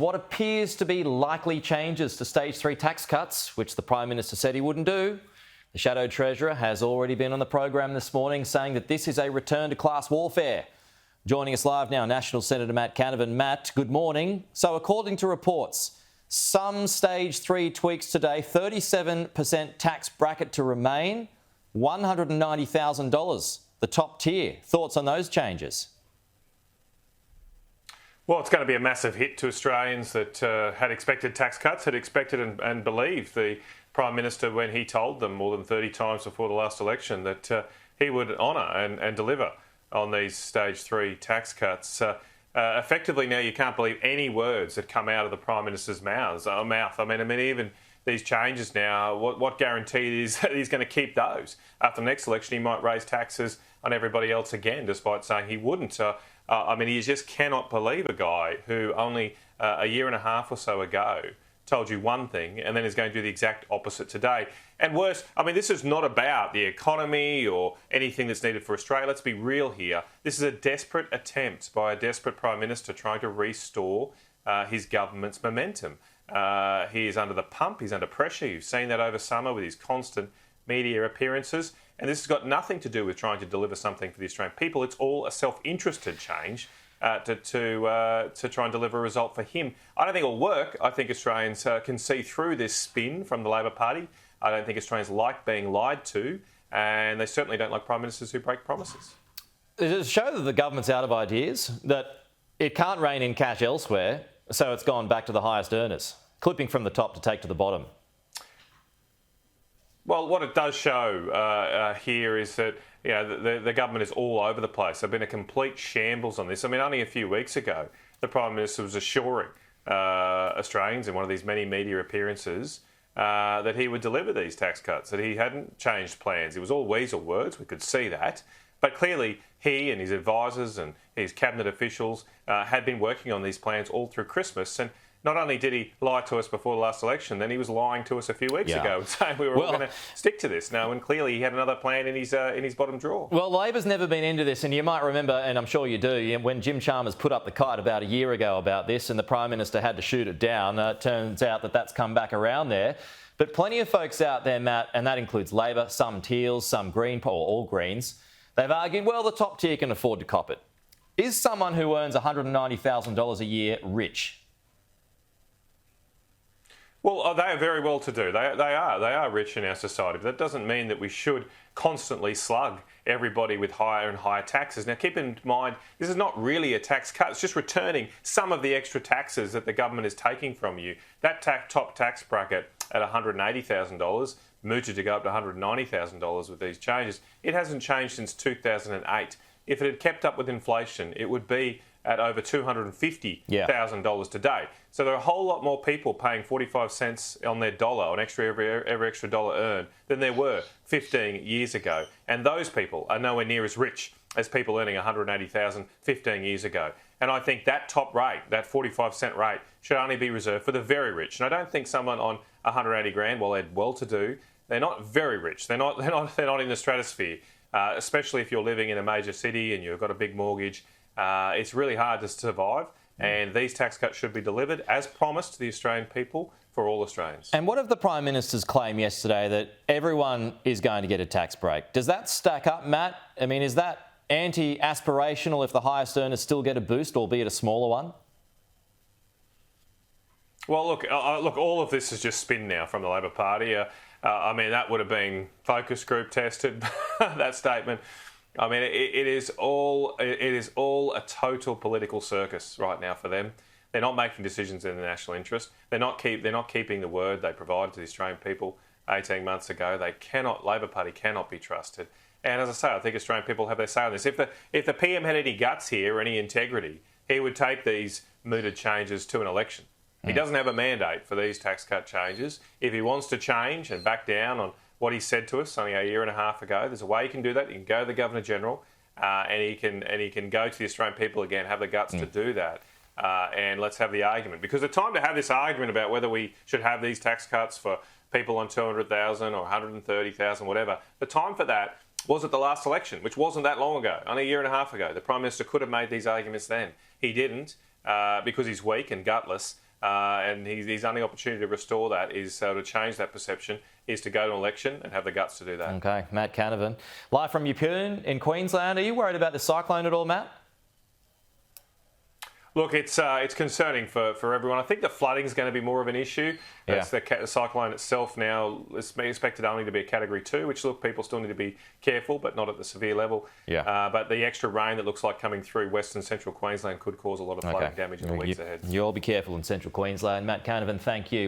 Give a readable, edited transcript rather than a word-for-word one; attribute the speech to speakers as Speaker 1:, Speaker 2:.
Speaker 1: What appears to be likely changes to stage 3 tax cuts, which the Prime Minister said he wouldn't do. The Shadow Treasurer has already been on the program this morning saying that this is a return to class warfare. Joining us live now, National Senator Matt Canavan. Matt, good morning. So according to reports, some stage 3 tweaks today, 37% tax bracket to remain, $190,000, the top tier. Thoughts on those changes?
Speaker 2: Well, it's going to be a massive hit to Australians that had expected tax cuts, had expected and believed the Prime Minister when he told them more than 30 times before the last election that he would honour and deliver on these stage 3 tax cuts. Effectively now you can't believe any words that come out of the Prime Minister's mouth. I mean, even these changes now, what guarantee is that he's going to keep those? After the next election, he might raise taxes on everybody else again, despite saying he wouldn't. I mean, you just cannot believe a guy who only a year and a half or so ago told you one thing and then is going to do the exact opposite today. And worse, I mean, this is not about the economy or anything that's needed for Australia. Let's be real here. This is a desperate attempt by a desperate Prime Minister trying to restore his government's momentum. He is under the pump. He's under pressure. You've seen that over summer with his constant media appearances. And this has got nothing to do with trying to deliver something for the Australian people. It's all a self-interested change to try and deliver a result for him. I don't think it'll work. I think Australians can see through this spin from the Labor Party. I don't think Australians like being lied to, and they certainly don't like Prime Ministers who break promises.
Speaker 1: Does it show that the government's out of ideas, that it can't rein in cash elsewhere, so it's gone back to the highest earners, clipping from the top to take to the bottom?
Speaker 2: Well, what it does show here is that the government is all over the place. There's been a complete shambles on this. I mean, only a few weeks ago, the Prime Minister was assuring Australians in one of these many media appearances that he would deliver these tax cuts, that he hadn't changed plans. It was all weasel words, we could see that. But clearly, he and his advisors and his cabinet officials had been working on these plans all through Christmas. And not only did he lie to us before the last election, then he was lying to us a few weeks ago, saying we were all going to stick to this now. And clearly, he had another plan in his bottom drawer.
Speaker 1: Well, Labor's never been into this, and you might remember, and I'm sure you do, when Jim Chalmers put up the kite about a year ago about this, and the Prime Minister had to shoot it down. It turns out that that's come back around there. But plenty of folks out there, Matt, and that includes Labor, some Teals, some Green, or all Greens, they've argued, well, the top tier can afford to cop it. Is someone who earns $190,000 a year rich?
Speaker 2: Well, they are very well to do. They are rich in our society, but that doesn't mean that we should constantly slug everybody with higher and higher taxes. Now, keep in mind, this is not really a tax cut. It's just returning some of the extra taxes that the government is taking from you. That top tax bracket at $180,000, mooted to go up to $190,000 with these changes. It hasn't changed since 2008. If it had kept up with inflation, it would be at over $250,000 today. So there are a whole lot more people paying 45 cents on their dollar, on every extra dollar earned, than there were 15 years ago. And those people are nowhere near as rich as people earning $180,000 15 years ago. And I think that top rate, that 45 cent rate, should only be reserved for the very rich. And I don't think someone on 180 grand, well, they're well-to-do, they're not very rich. They're not in the stratosphere, especially if you're living in a major city and you've got a big mortgage. It's really hard to survive, and these tax cuts should be delivered as promised to the Australian people for all Australians.
Speaker 1: And what of the Prime Minister's claim yesterday that everyone is going to get a tax break? Does that stack up, Matt? I mean, is that anti-aspirational if the highest earners still get a boost, albeit a smaller one?
Speaker 2: Well, look, all of this is just spin now from the Labor Party. I mean, that would have been focus group tested, that statement. I mean, it is all a total political circus right now for them. They're not making decisions in the national interest. They're not keeping the word they provided to the Australian people 18 months ago. Labor Party cannot be trusted. And as I say, I think Australian people have their say on this. If the PM had any guts here, or any integrity, he would take these mooted changes to an election. He doesn't have a mandate for these tax cut changes. If he wants to change and back down on what he said to us only a year and a half ago, there's a way he can do that. He can go to the Governor-General and he can go to the Australian people again, have the guts to do that. And let's have the argument. Because the time to have this argument about whether we should have these tax cuts for people on 200,000 or 130,000, whatever, the time for that was at the last election, which wasn't that long ago, only a year and a half ago. The Prime Minister could have made these arguments then. He didn't because he's weak and gutless. and his only opportunity to restore that is to change that perception is to go to an election and have the guts to do that.
Speaker 1: Okay, Matt Canavan. Live from Yeppoon in Queensland. Are you worried about the cyclone at all, Matt?
Speaker 2: Look, it's concerning for everyone. I think the flooding is going to be more of an issue.
Speaker 1: Yeah.
Speaker 2: The cyclone itself now is expected only to be a Category 2, which, look, people still need to be careful, but not at the severe level.
Speaker 1: Yeah.
Speaker 2: But the extra rain that looks like coming through Western Central Queensland could cause a lot of flooding damage in the weeks ahead.
Speaker 1: You all be careful in Central Queensland. Matt Canavan, thank you.